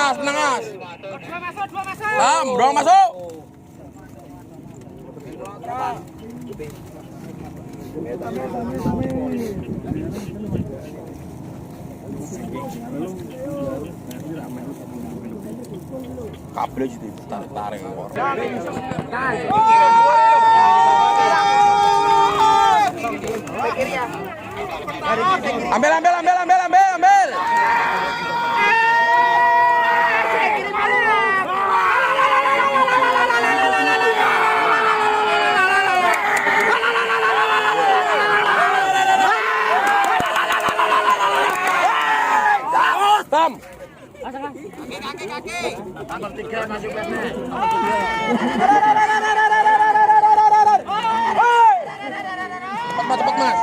As. Tam, dorong masuk. Kabel aja tarik. Ambil. Tam. Kaki. Nomor 3 masuk Batman. Cepat, Mas.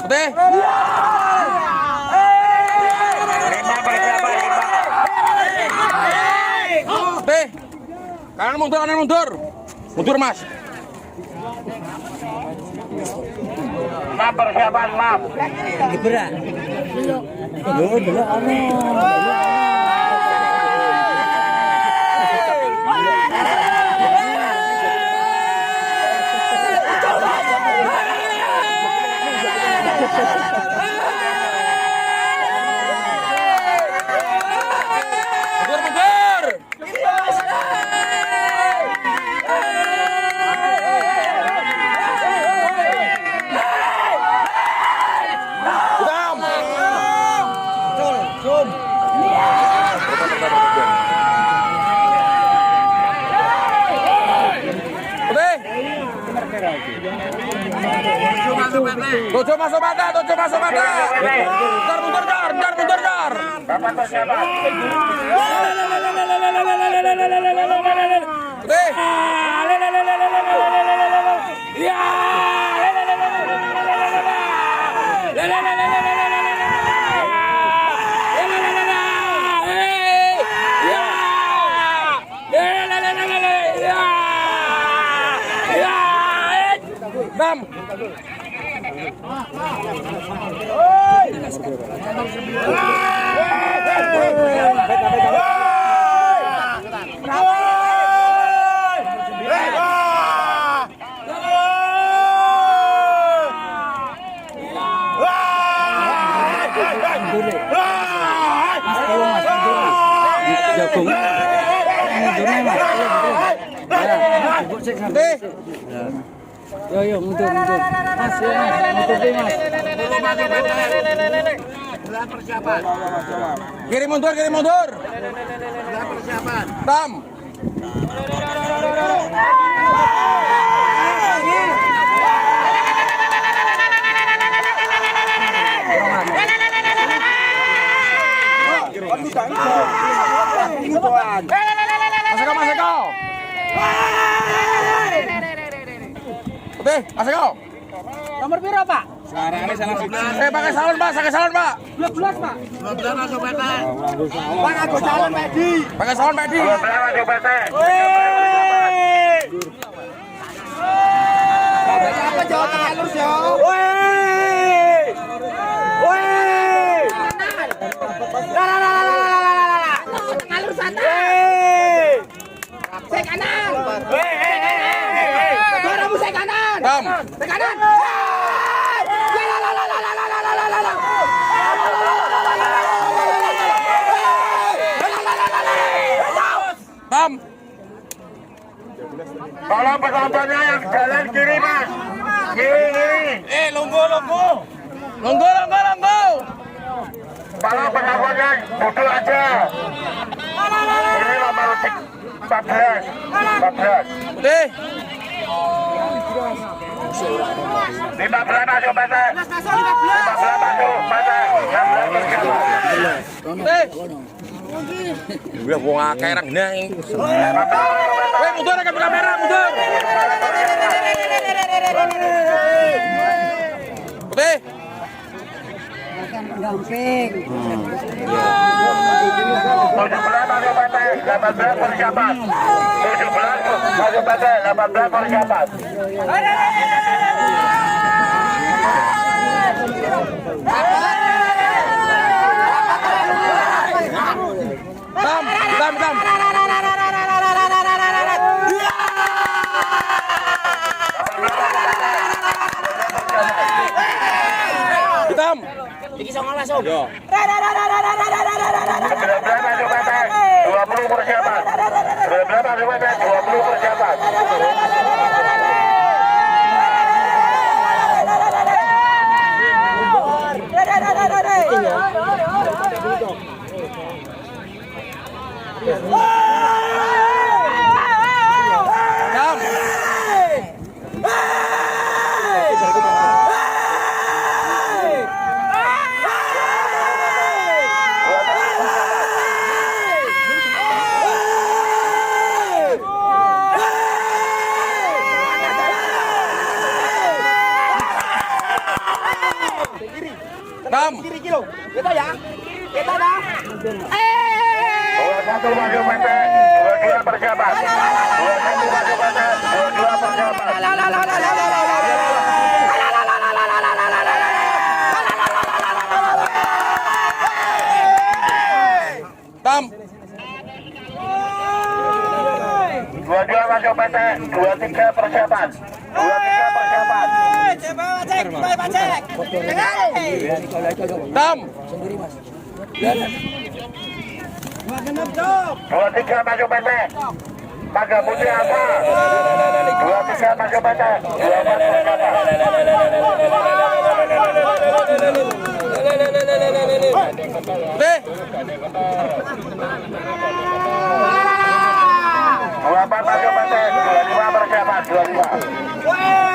Putih. 5 persiapan. Putih. Kanan mundur. Mundur, Mas. 6 persiapan, maaf. Berat. Tujuh masuk mata. Mundur. Berapa persiapan? Bam. Yo, mundur. Mas, persiapan. Kiri mundur. Persiapan. Tam. Masuk kau. Masuk kau. Nomor piro, Pak? Pakai salon, Pak. 12, Pak. 12 masuk Batman. Pak, aku salon Medi. Pakai salon Medi. 12 masuk Batman. Apa Jawa Tengah lurus ya? Tengah lurus sana. Saya kanan. Suaramu saya kanan. Tam. Saya kanan. Tam. Kalau penontonnya yang jalan kiri, Mas. Kiri. Longgo. Kalau penontonnya duduk aja. Ini nomor 14. Putih. 15 masuk Batman. 15 masuk Batman. 16 berjalan. Putih. Udah gua ngakei orang neng. Mundur ke kamera, mundur. Putih. Gamping. 17 masuk Batman. 18 persiapan. 17 masuk Batman. 18 persiapan. Tam. Hitam. Iki songo langsung. Yo. 19 maju PT 20 persiapan. 19 maju PT 20 persiapan. Tam. Tam. Kita ya. Kita dah. 21 maju PT 22 persiapan. 21 maju PT 22 persiapan. Tam. 22 maju PT 23 persiapan. 23 persiapan. Tam. 23 maju PT Paga Putih Alfa. 23 maju PT 24 persiapan. Putih. 24 maju PT 22 persiapan.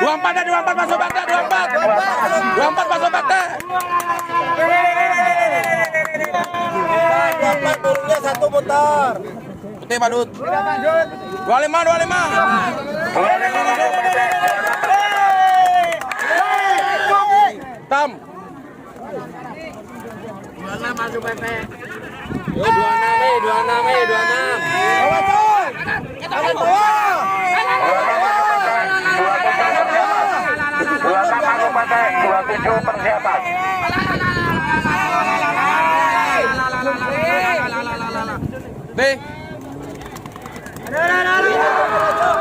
24 masuk batas, 24 masuk batas. 24 turunnya 1 putar. Putih Badut. 25. 25 maju PT. Tam. 26 maju PT. Yo 26. 26 maju PT 27 persiapan.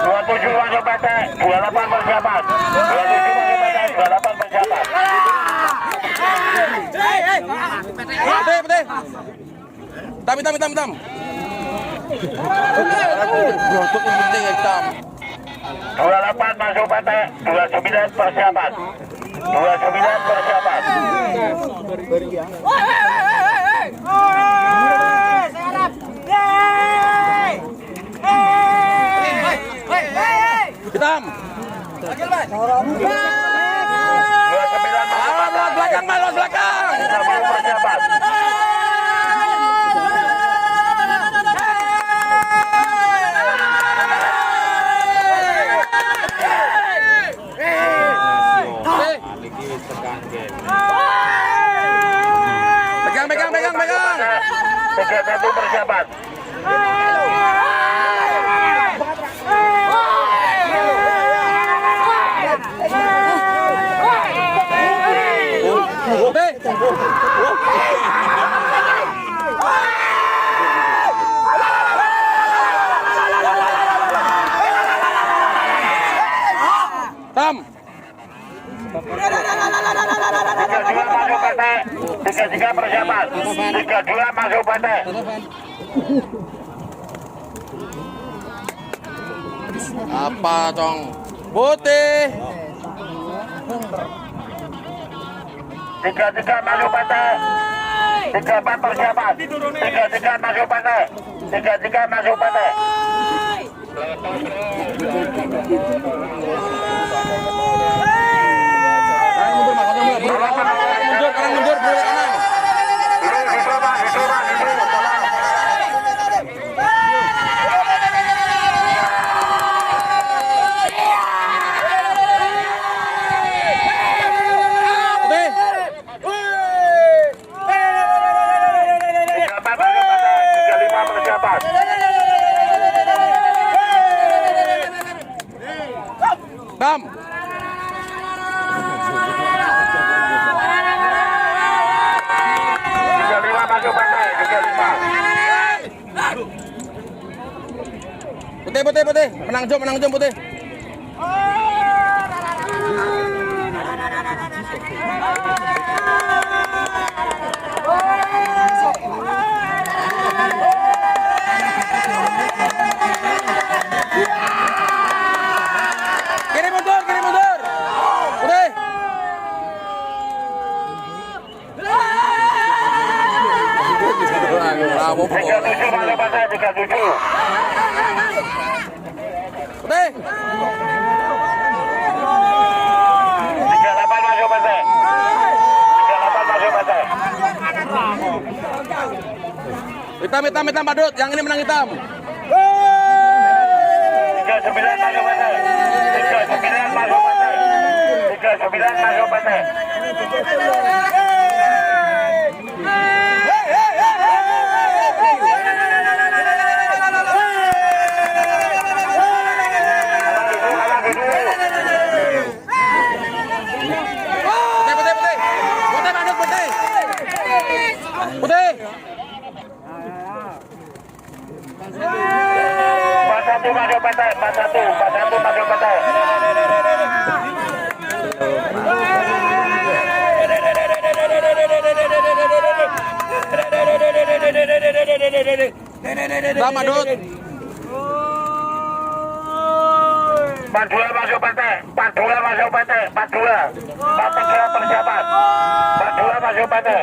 27 maju PT 28 persiapan. 27 maju PT 28 persiapan. Putih. Tam. Brotok penting hitam. 28 masuk PT 29 persiapan. 29 persiapan. Hitam. 29 Lewat belakang, lewat belakang. 30 persiapan. Pegang. 31 persiapan. Tam. 32 masuk PT 33 persiapan. 32 masuk PT. Apa dong? Putih. 33 masuk PT. 34 persiapan. 33 masuk PT. 33 masuk PT. Mundur belok kanan. Tam. Putih. Menang jom putih. Kiri mundur. Putih. Bravo, 37 masuk pantai, 37. Putih. 38 masuk pantai. 38 masuk pantai. Hitam Badut, yang ini menang hitam. 39 masuk pantai. 39 masuk pantai. 39 masuk pantai. Putih. 41 masuk pantai. 41 masuk pantai. Hitam Badut. 42 masuk pantai. 42 masuk pantai. 42. 43 persiapan. 42 masuk pantai.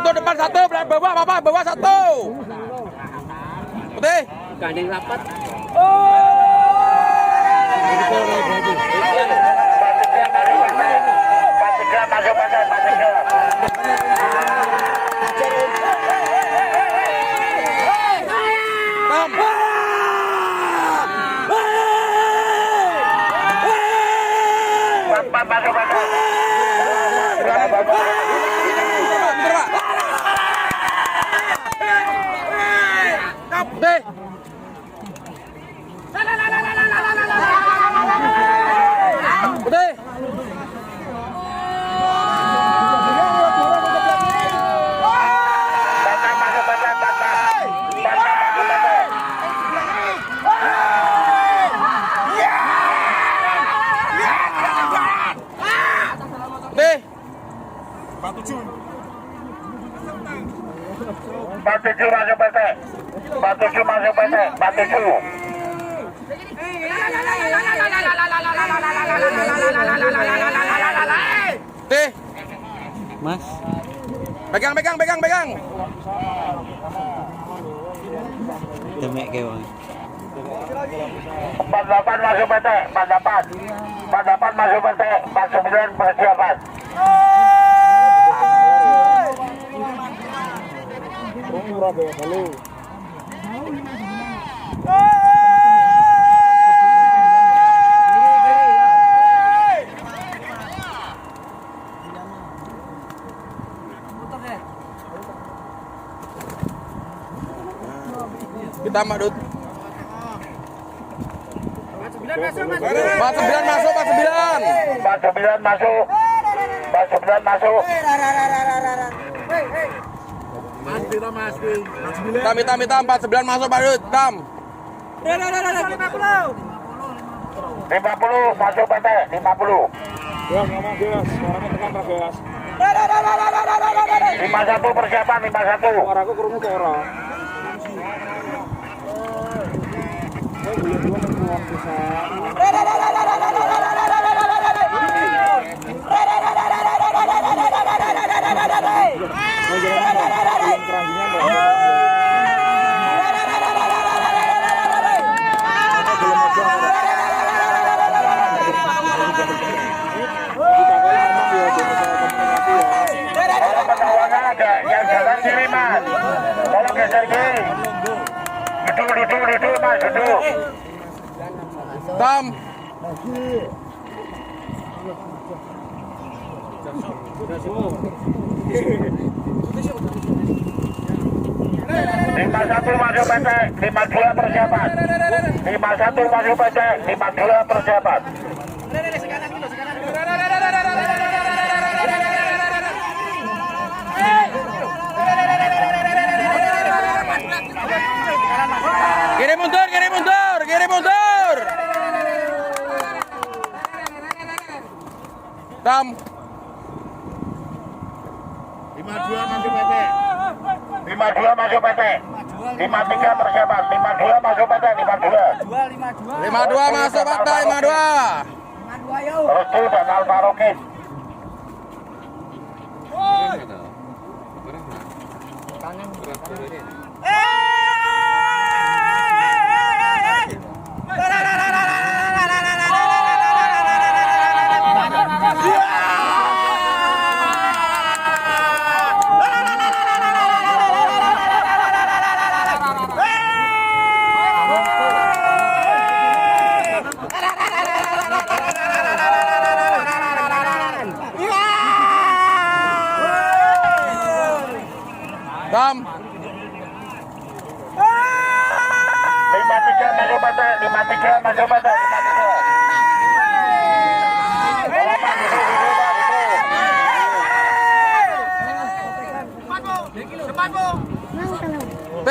Depan satu, bawah satu. Putih. Gandeng rapat. 43 masuk pantai. 44 masuk pantai. Putih. Putih. Putih. 47 masuk pantai. 47 masuk pantai. 47. Putih. Mas. Pegang. Demek kewang. 48 masuk pantai. 48 masuk pantai. 49 persiapan. Hitam Badut. 49 masuk. 49 masuk. 49 masuk. Hitam 49 masuk Badut. Hitam. 50 masuk pantai. 50. 51 persiapan. 51. Suaraku krungu kok ora. Yang jalan kiri mas, tolong geser kiri. Duduk mas, duduk. Hitam. 51 masuk PT, 52 persiapan. 51 masuk PT, 52 persiapan. Kiri mundur, kiri mundur, kiri mundur. Tam. 52 masuk PT. 52 masuk PT. 53 persiapan. 52 masuk PT, 52. 52 masuk PT, 52. Restu dan Alvarokin. Tam. 53 masuk PT, 53 masuk PT, 53. P.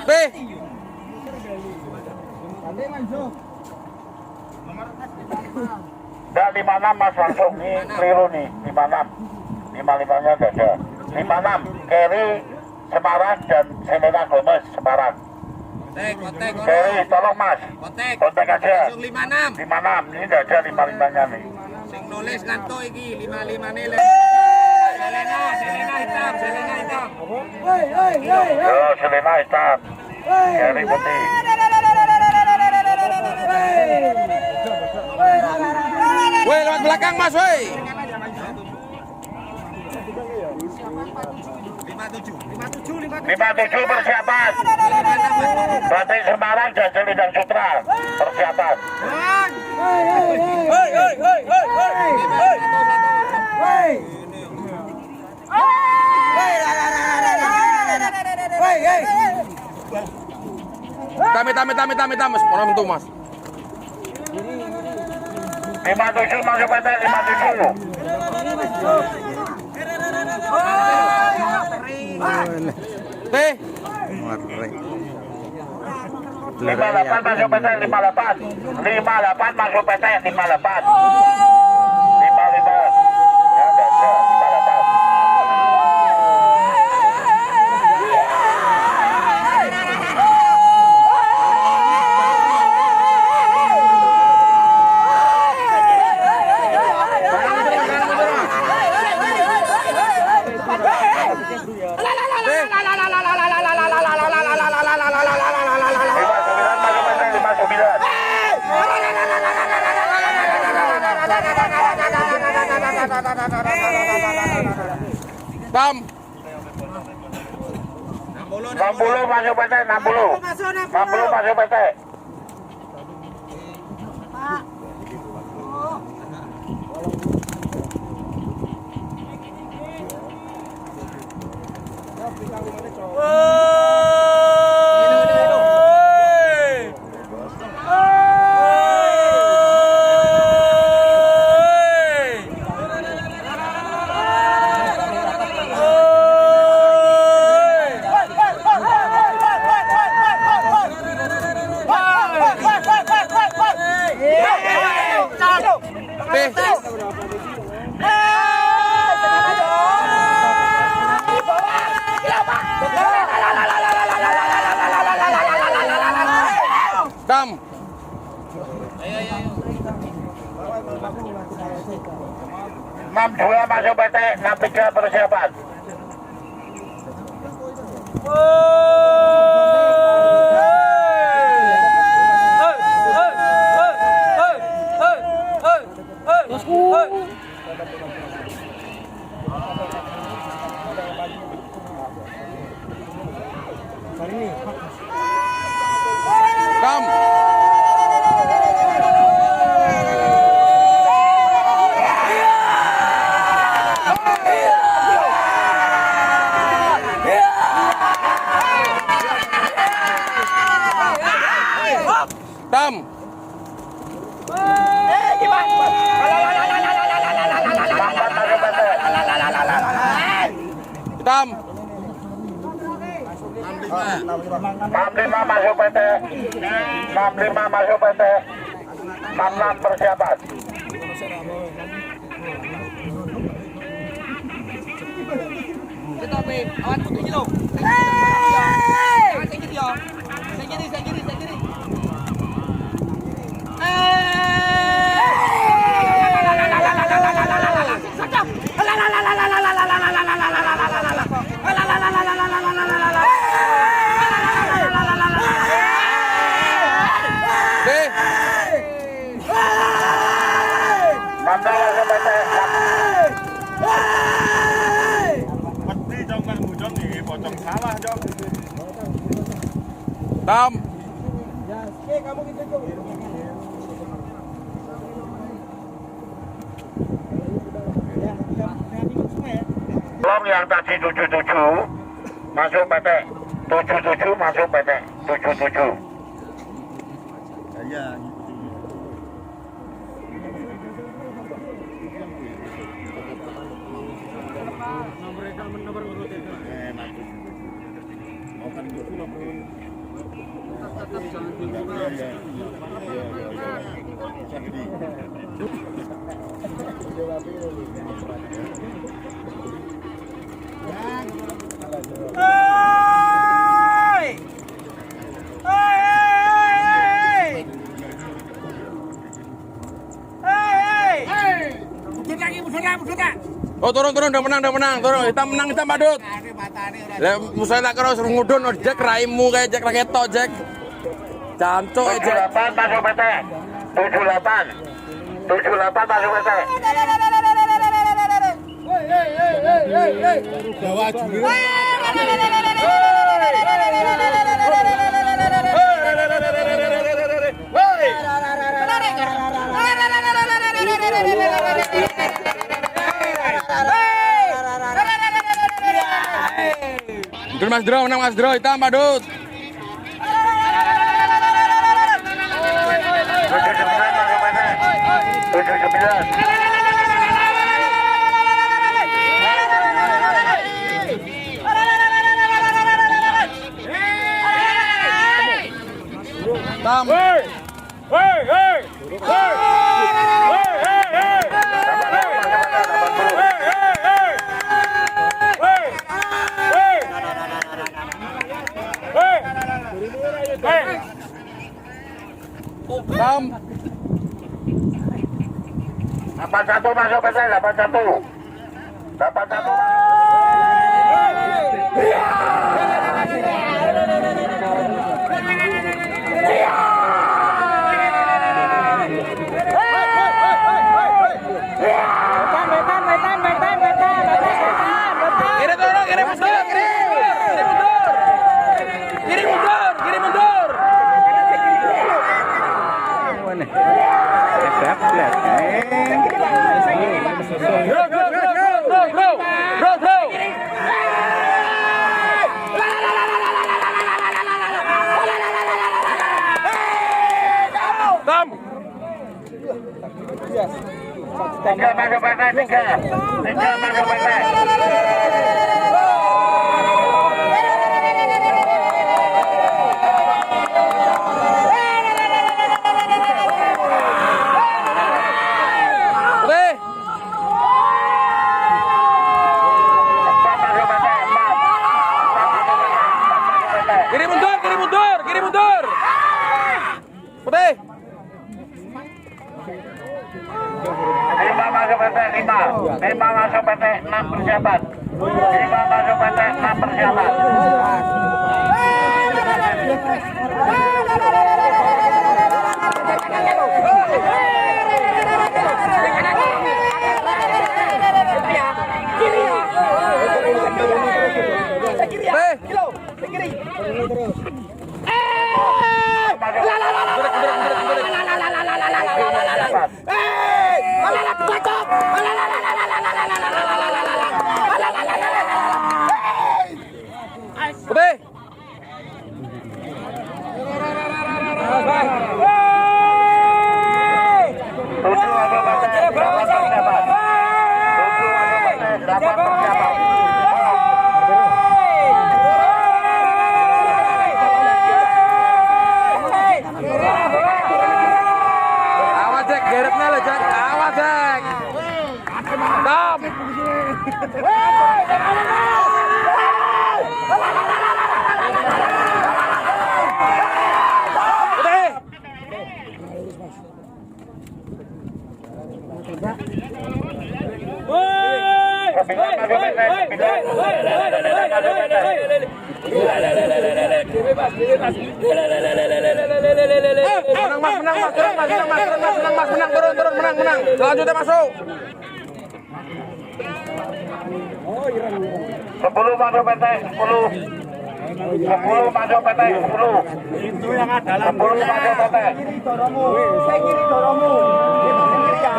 P. Dan 56 mas langsung nih keliru nih 56. 55-nya enggak ada. 56 Kerry Semarang dan Selena Gomez Semarang. Kontek. Kerry tolong mas. Kontek aja. 56. 56 ini enggak ada 55-nya nih. Sing nulis ngantuk iki 55 ne. Selena hitam. Yo Selena hitam. Kerry putih. Woi, lewat belakang Mas, woi. 57 persiapan. Batik Semarang dan Selendang Sutra persiapan. Tami, Mas. Orang itu, Mas. 57 masuk PT, 57. T. 58 masuk PT, 58. 58 masuk PT, 58. 55. Ya, enggak ada, 58. Tam. 60 masuk PT, 60. 60 masuk PT. Tam. 62 masuk PT, 63 persiapan. Tam. Tam. 65 masuk PT. 65 masuk PT. 66 persiapan. Kita ambil awan putih dulu. Saya kiri. Tam. Tolong yang tadi 77 masuk PT. 77 masuk PT. 77. Oh turun udah menang turun kita menang kita badut. Lah musuh tak karo suruh ngudun Jack raimu kayak Jack raketo Jack. Cancuk Jack. 78 masuk PT. 78 masuk PT. Bawa juri. Mas Dro, menang Mas Dro, hitam badut. 79 masuk PT. 79. Tam. Tam. 81 masuk PT. 81. 81. Tiga masuk PT. Tiga masuk PT. Kiri mundur. Putih. 5 masuk PT. 5 masuk PT. 6 persiapan. 5 masuk PT. 6 persiapan. Putih. Menang. Selanjutnya masuk. 10 maju PT, 10. 10 maju PT, 10. Itu yang ada 10 maju PT. Saya kiri doromu. Itu sendiri ya.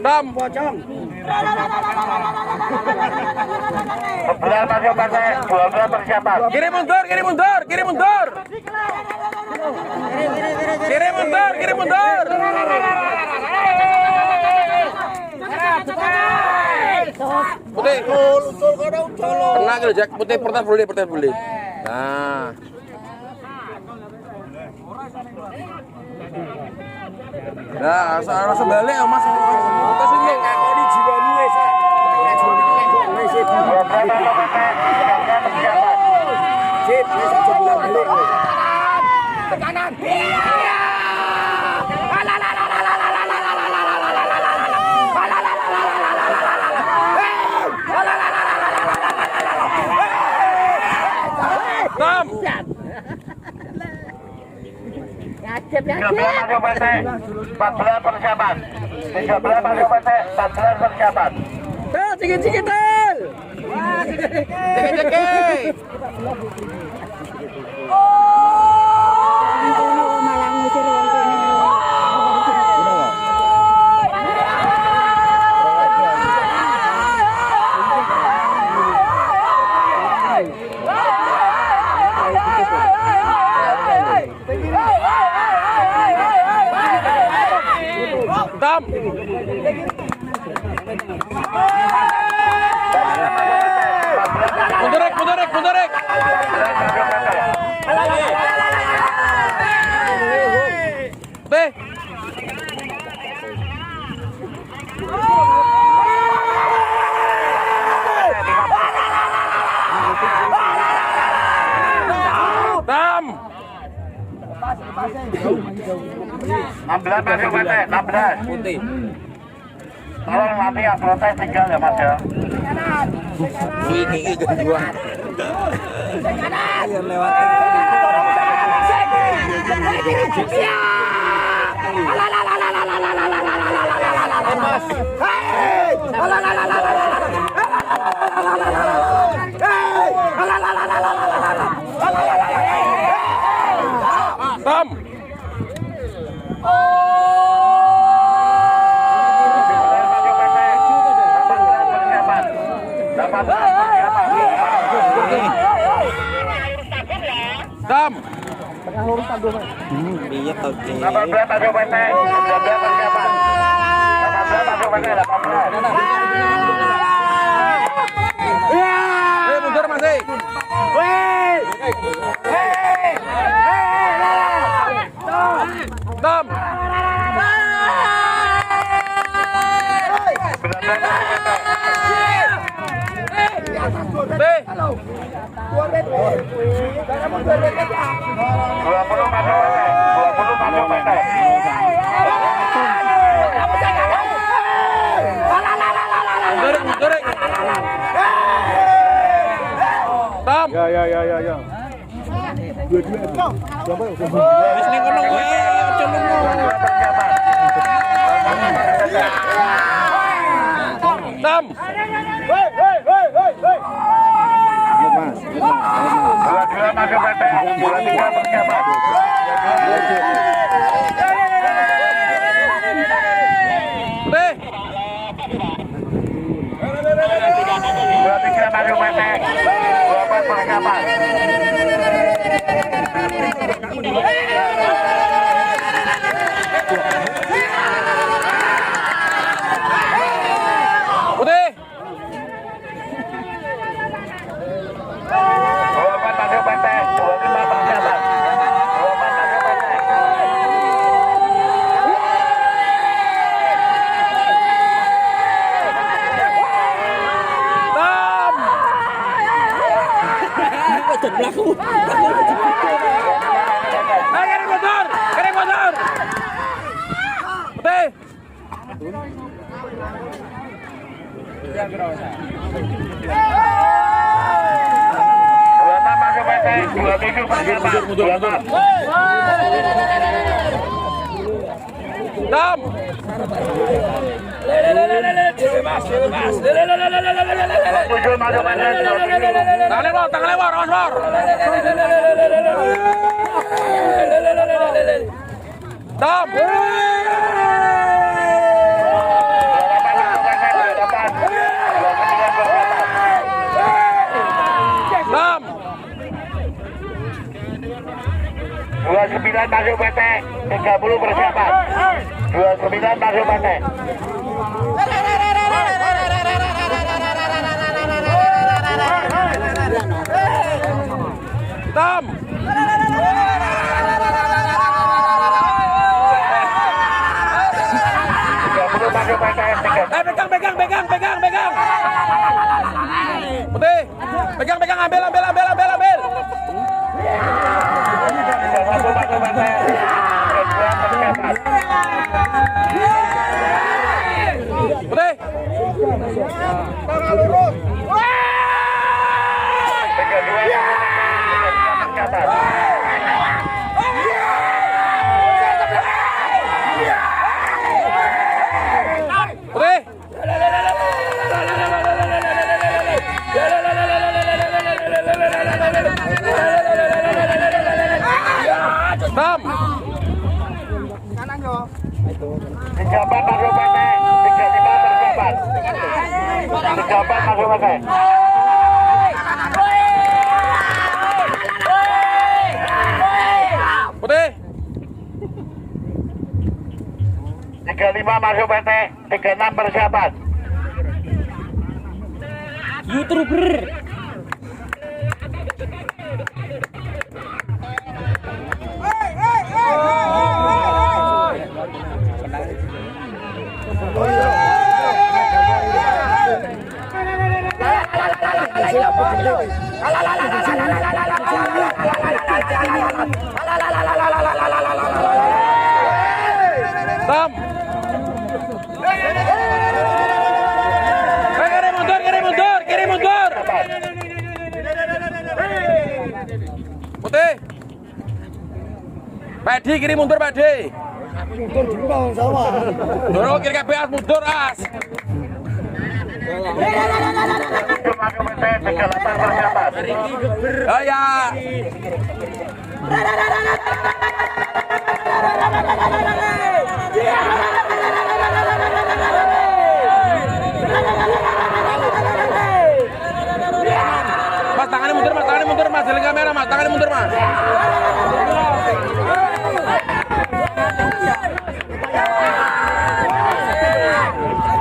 Dam. Pocong. 11 maju PT, 12 persiapan. Kiri mundur. Kiri mundur. Putih. Kena gitu Jack. Putih pertama boleh. Nah. Nah, rasa balik ya Mas. Kita sini. Kok di jiwamu wis. 12 maju PT, 13 persiapan. Sip, bisa coba balik. Tekanan. Dam. 13 maju PT, 14 persiapan. 13 maju PT, 14 persiapan. Cikit-cikitan. Cekek. Malang ngusir wong kene. Dam. Mundurik. Teh. Dam. 16 maju PT, 16. Putih. Tolong nanti yang protes tinggal ya Mas ya. Ini kedua. Ayo lewat. Dam. Dam. 18 maju PT, 19 persiapan. 18 maju PT, 18. Mundur masih. Dam. 20 maju PT, 20 maju PT. Mundurik. Dam. Ya. Wis ning kono kowe aja lunga. Dam. 22 maju PT, 23 persiapan. 23 maju PT, 24 persiapan. masuk PT, 27 persiapan, 26. Dam. 27 masuk PT, 27. Tangan lewat, awas bor. Dam. 29 masuk PT, 30 persiapan. 29 masuk PT. Dam. 30 masuk PT, 30. Pegang. Putih. Pegang, ambil. 30 masuk PT, 32 persiapan. Putih. 34 masuk PT, 35 persiapan. 34 masuk PT. Putih. 35 masuk PT, 36 persiapan. YouTuber. Dam. Kiri mundur. Putih. Pedi kiri mundur, Pedi. Dorong kiri kabeh as mundur as. Masuk PT, 38 persiapan. Oh ya. Mas, tangannya mundur mas, jalan kamera mas, tangannya mundur mas.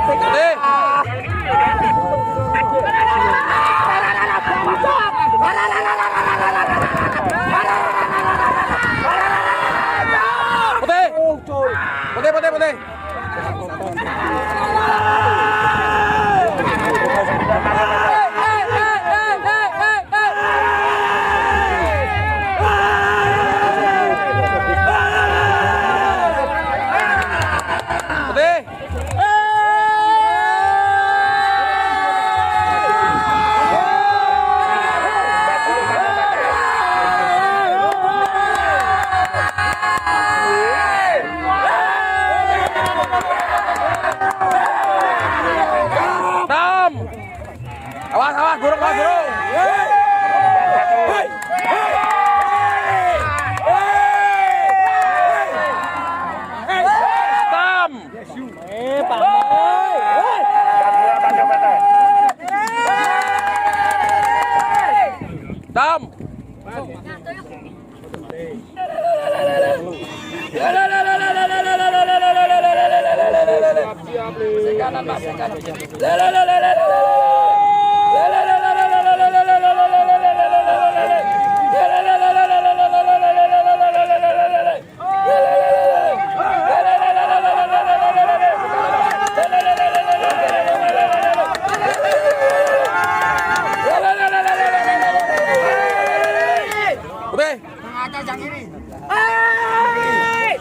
Putih. Awas, burung. Tam. Tam. Kanan mas,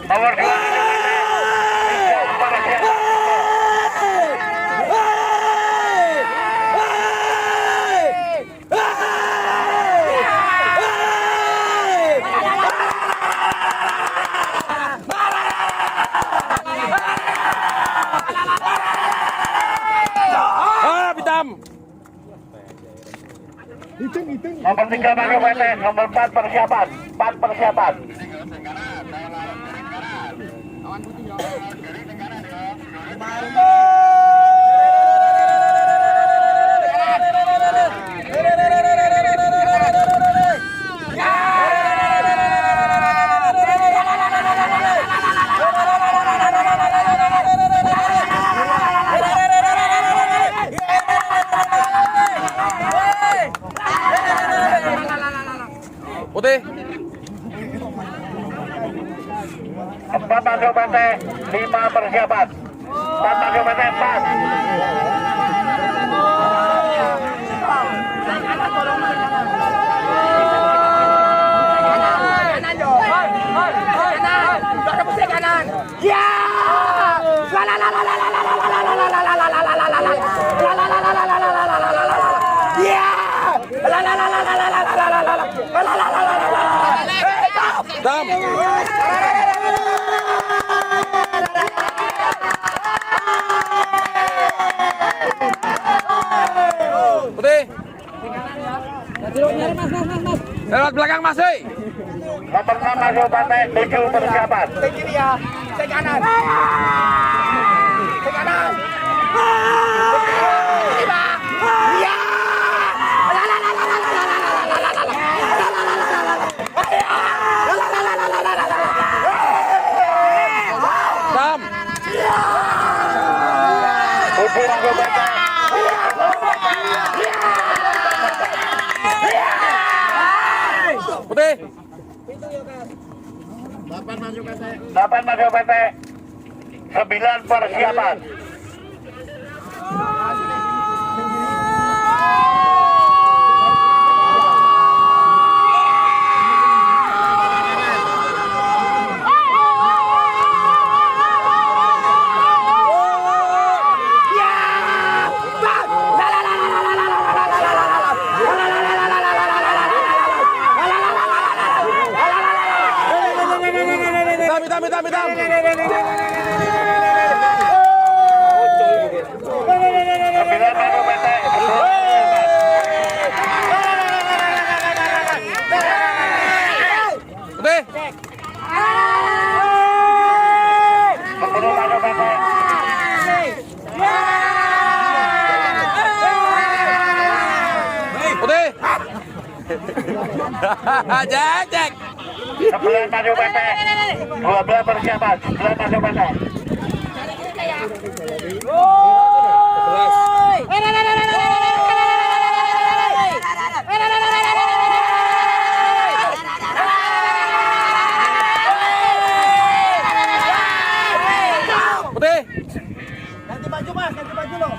Nomor 2. Tam. Nomor 3 maju PT, nomor 4 persiapan. 4 persiapan. Putih. 4 maju PT, 5 persiapan. 4 maju PT, 4. Tam. Putih. Lewat belakang masih. Nomor 6 maju PT, 7 persiapan. Tam. 7 maju PT. Putih. 8 maju PT, 9 persiapan. Hitam. Putih. Cek. 11 maju PT, 12 persiapan, 11 maju PT. Putih. Ganti baju mas, ganti baju lo.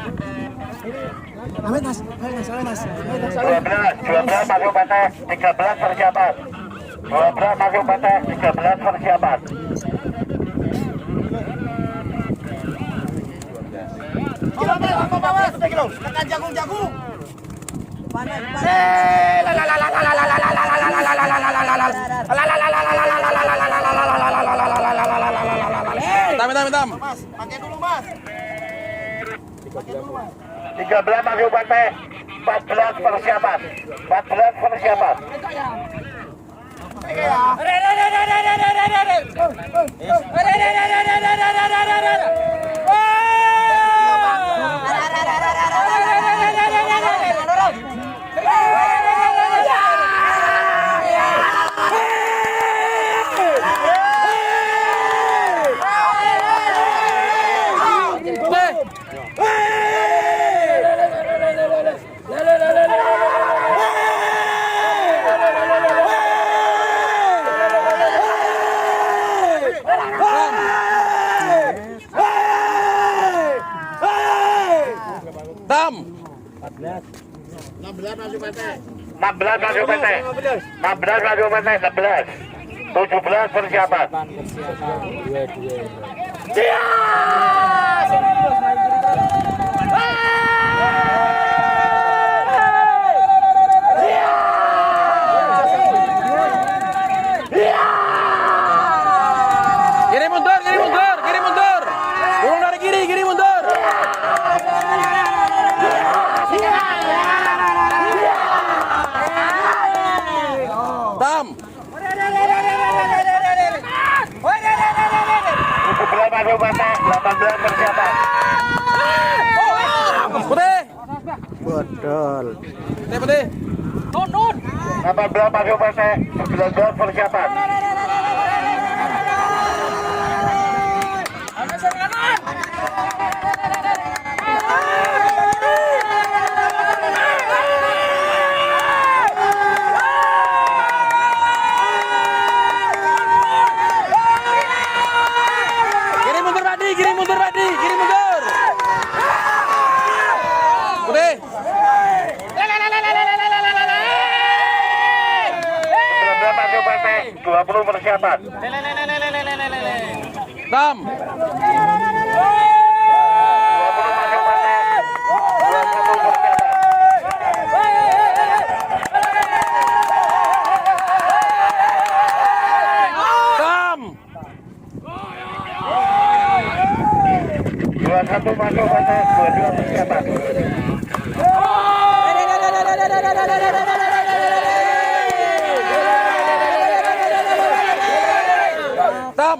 Amin mas, amin mas. 12 maju PT, 13 persiapan. 12 maju PT, 13 persiapan. Apa mas? Tekan jagung-jagung. Panas. Hitam. Mas, pakai dulu mas. 13 maju PT, 14 persiapan. 14 persiapan. Tam. 16 maju PT. 16 maju PT, 16. 17 persiapan. Kiri mundur. Burung dari kiri mundur. 18 persiapan. Putih. Bodol. Putih, putih. 18 maju PT, 19 persiapan. Kiri mundur Padi, kiri mundur Padi, kiri mundur. Putih. 19 maju PT, 20 persiapan. Tam. 20 maju PT, 21 persiapan. Tam. 21 maju PT, 22 persiapan. Tam.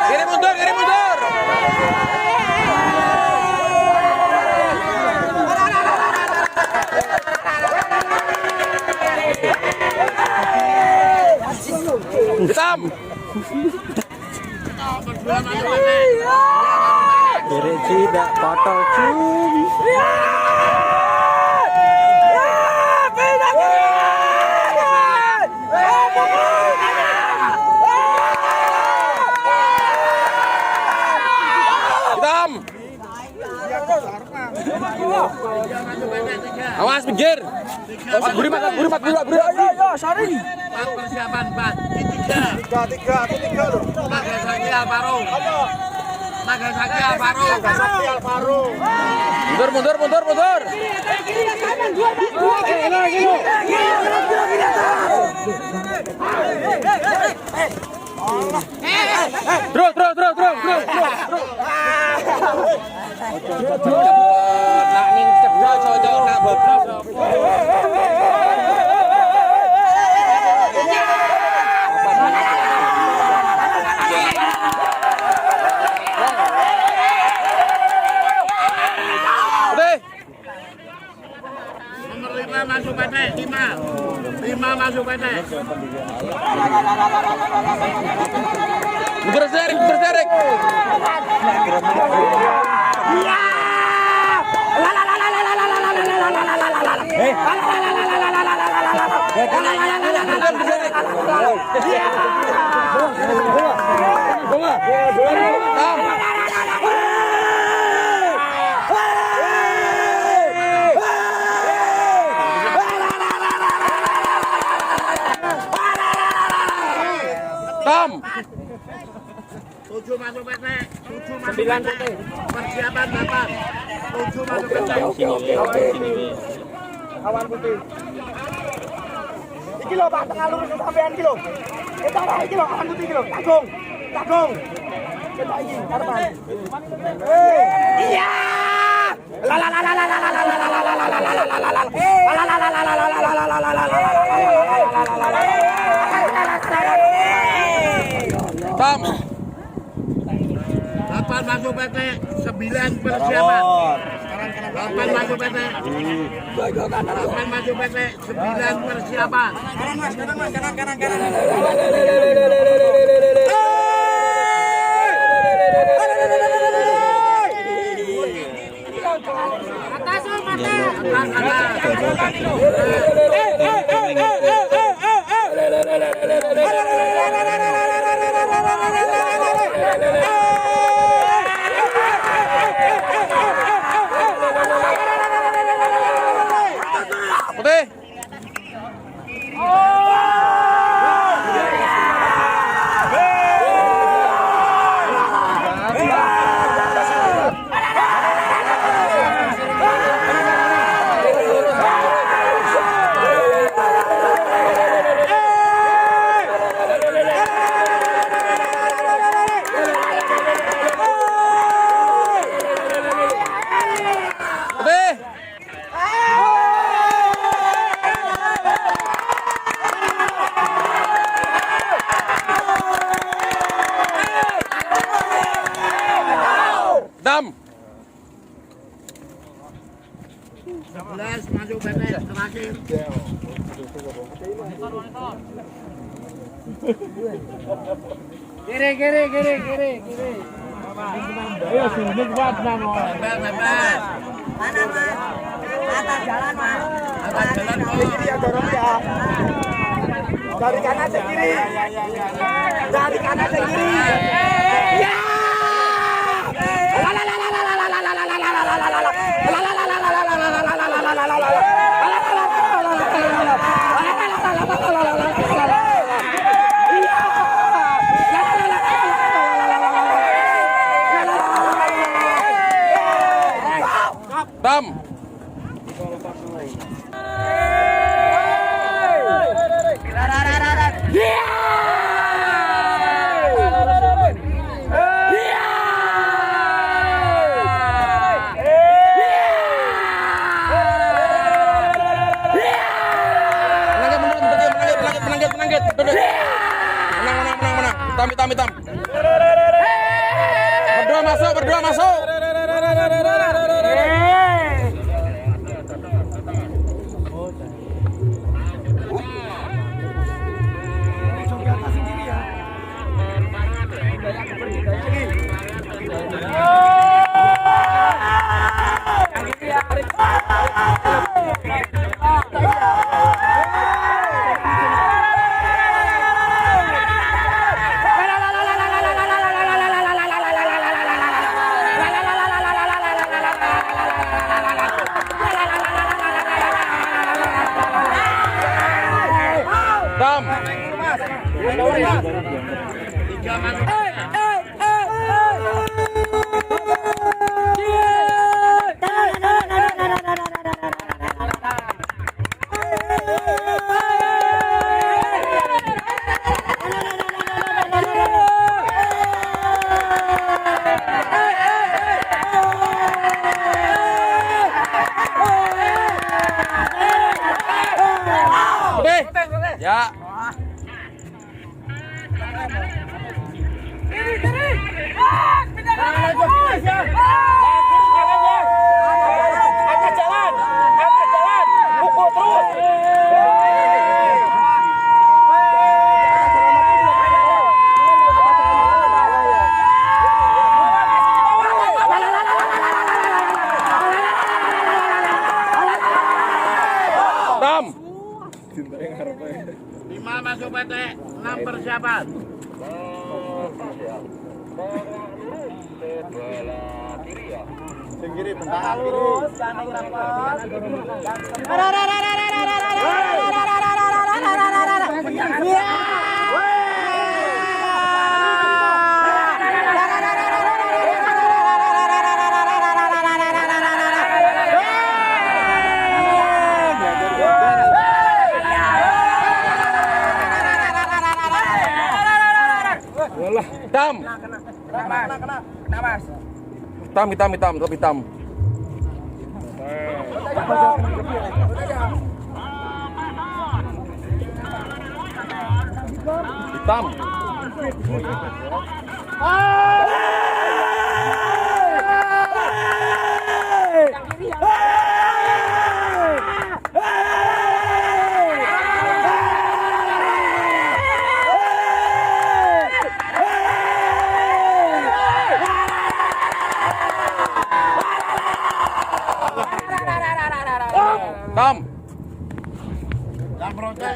Kiri mundur, kiri mundur. Hitam. Kiri tidak potol cum. Hitam. Awas pinggir. Buri mat, buri mat, buri mat, buri mat. Persiapan 4, 3. 3 loh. Nagasaki Alvaro. Nagasaki Alvaro. Mundur, mundur, mundur, mundur. Terus, terus, terus, terus, terus, terus. Nak ning ceblok cocok nak bobrok. Putih. Nomor 5 masuk PT, 5. 5 masuk PT. Mundur serik, mundur serik. Tam. 7 masuk PT. 7 masuk PT. Persiapan 8. 7 masuk PT. Kawan putih. Iki lho Pak, tengah lurus sampean iki lho. Eta ora iki lho kawan putih iki lho. Tagung. Tagung. Coba iki karepan. Iya. La la la la la la la la la la la la la la la la la. La la la la la la la la la la la la. Tam. 8 masuk PT. 9 persiapan. 8 masuk PT. 8 masuk PT. 9 persiapan. Kanan Mas, kanan. Putih. 11 maju PT terakhir. Kiri. Ayo sini kuat namo. Bebas. Mana mas? Atas jalan mas. Atas jalan kok. Kiri ya dorong ya. Dari kanan ke kiri. Dari kanan ke kiri. Ya. Tam. Menang. Hitam. Berdua masuk. Tam. Ya. Pukul terus. Tam. 5 masuk PT, 6 persiapan. Kiri bentangan kiri. Tam. Kena mas. Hitam, tetap hitam. Hitam. Tam. Yang protes,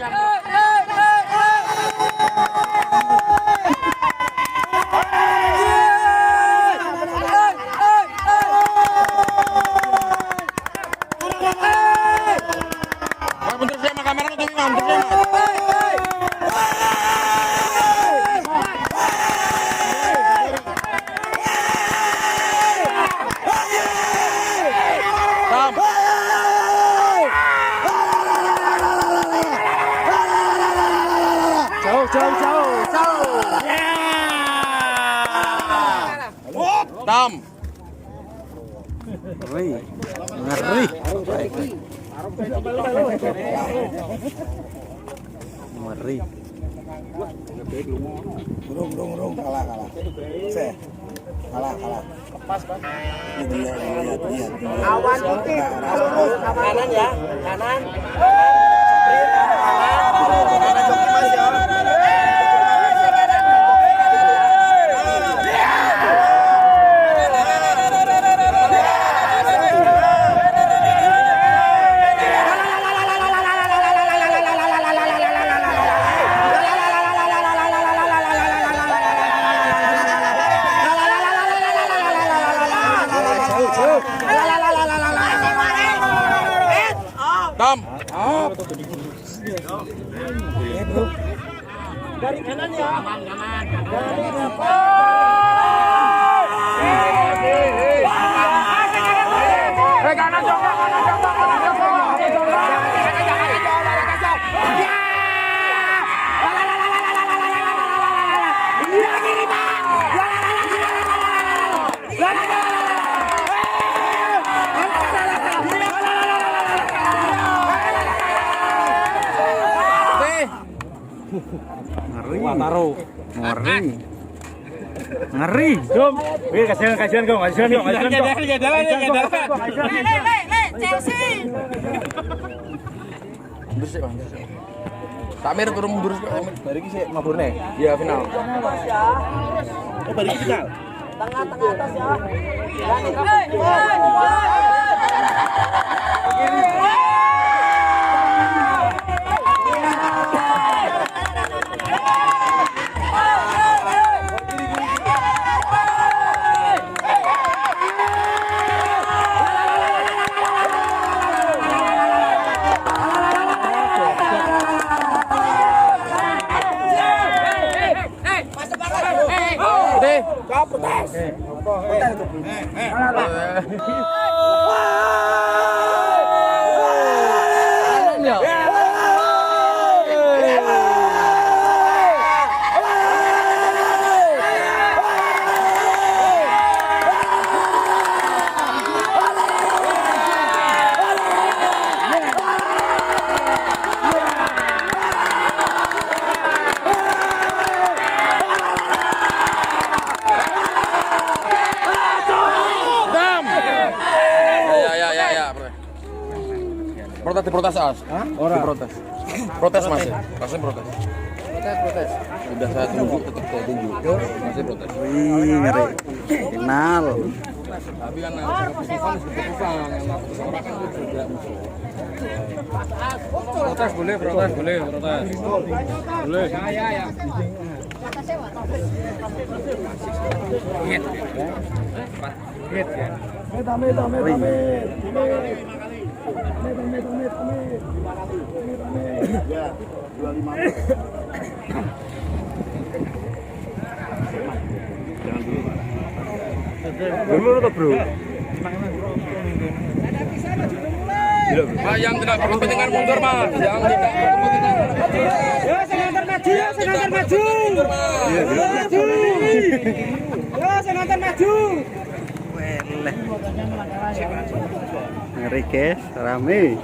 Bentar saya sama kamera tuh, Imam. Bentar saya, Mas. Tam. Jauh. Tam. Ngeri. Urung kalah. Kalah. Lepas, Bang. Lihat. Awan putih. Kanan ya. Kanan. Kanan joki Mas ya. Tom. Dari kanan ya. Dari depan. Kanan Joko. Ngeri. Dom. Wih, kasihan Gong. Chelsea. Tamir turun mundur sih. Bari iki sik maburne. Iya final. Bari iki final. Tengah atas ya. Protes As. Diprotes. Protes Mas ya. Masih protes. Udah saya tunggu, tetap saya tunggu. Masih protes. Wih, ngeri. Final. Tapi kan keputusan keputusan orang kan juga musuh. Protes boleh. Boleh. Ya. Ya, 25 menit. Dulu atau bro? Pak yang tidak berkepentingan mundur Mas. Yang tidak berkepentingan. Ya, senantar maju. Weleh. Ngeri guys, rame.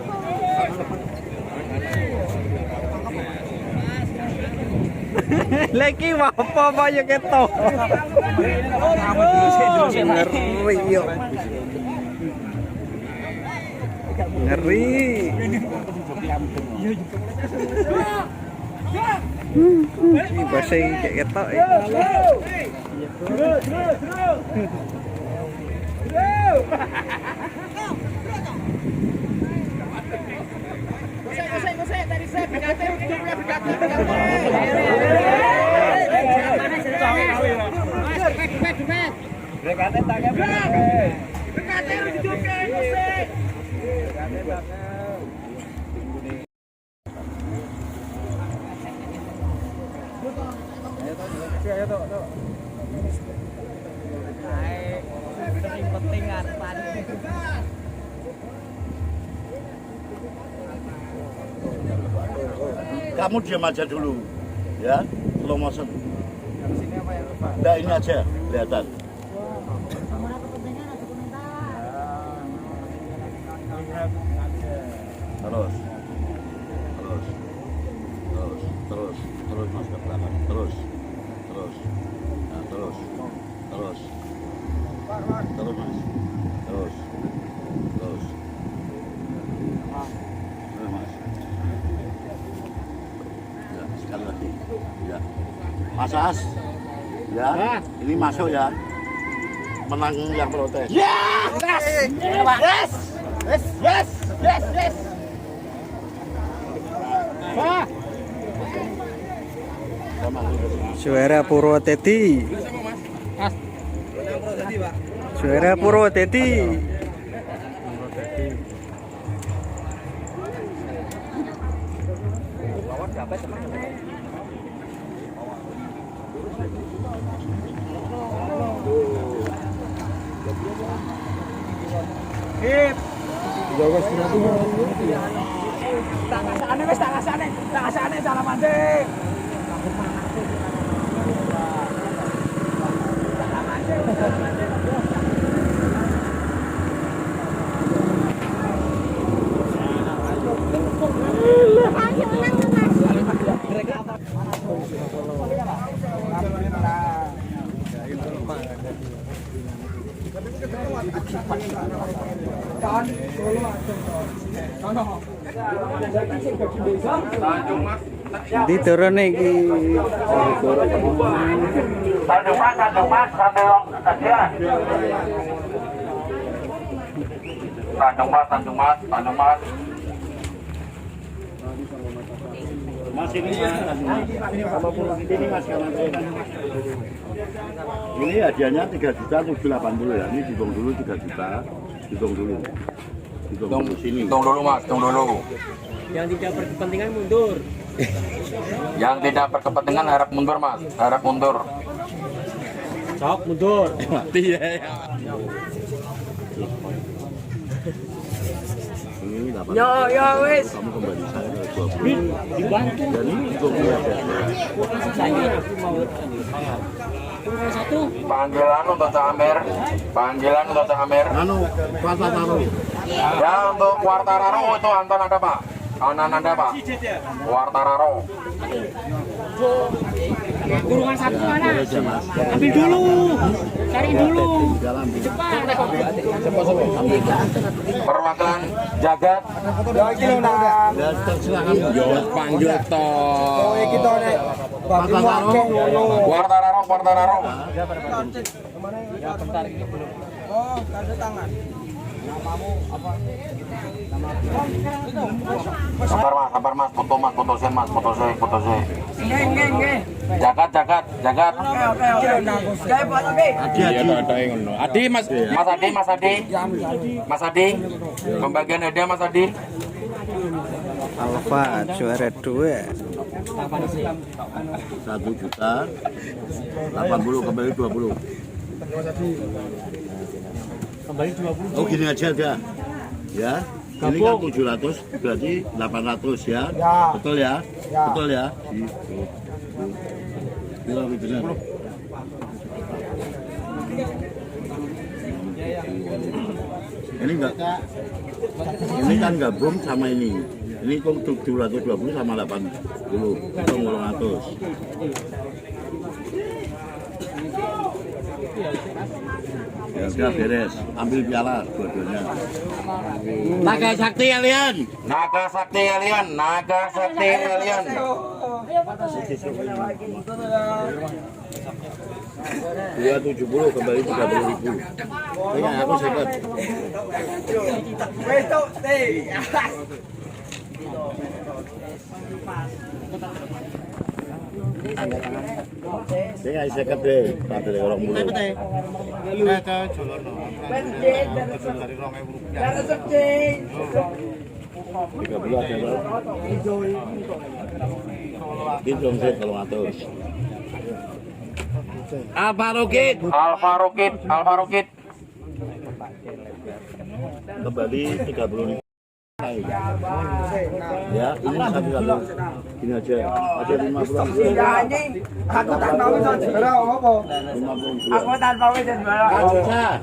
Lagi apa ya keto. Ngeri yo. Ngeri. Ini bahasa kayak ketok ya. Kamu diam aja dulu, ya, slow motion. Nah, ini aja, kelihatan. Terus. Terus mas ke belakang. Terus. Nah, terus. Terus mas. Terus. Terus mas. Ya, sekali lagi. Ya. Mas As. Ya. Ini masuk ya. Menang yang protes. Suara Purwoteti. Suara Purwoteti. Tak ngasane salah mancing. Di turun iki. Tanjung Mas, sampai kasihan. Tanjung Mas. Mas ini mas kawan saya. Ini hadiahnya 3.780 ya. Ini dihitung dulu 3 juta. Hitung dulu sini. Hitung dulu mas, hitung dulu. Yang tidak berkepentingan mundur. Yang tidak berkepentingan harap mundur mas, harap mundur. Sok mundur. Mati ya. Ini 8. Yo wis. Kamu kembali saya 20. Dibantu. Dan ini juga Saya mau satu. Panggilan untuk Cak Amir. Anu, Quartararo. Ya untuk Quartararo itu Anton ada pak. Kanan Anda pak. Quartararo. Kurungan satu mana? Ambil dulu. Cari dulu. Cepat. Perwakilan Jagat. Ya, silakan. Yo panggil toh. Quartararo. Quartararo. Sabar mas, foto saya. Jagat. Adi Mas Adi. Pembagian hadiah Mas Adi. Alfa juara 2. 1 juta 80 kembali 20. Kembali 20. Oh gini aja dah. Ya. Ini kan 700 berarti 800 ya. Betul ya? Betul ya? Betul benar. Ini enggak. Ini kan gabung sama ini. Ini kok 720 sama 80. Itu 800. Ya udah beres, ambil piala dua-duanya. Naga Sakti Alien. 270 kembali 30.000. Ini aku second. Saya second deh, pada orang mulu. Tiga bulan ya bro. Gitu dong saya kalau ngatur. Alfa Rokit. Kembali 30.000. Ya, ini satu-satu. Gini aja. Ada 50. Aku tak mau juara apa? 50. Aku tanpa wis juara.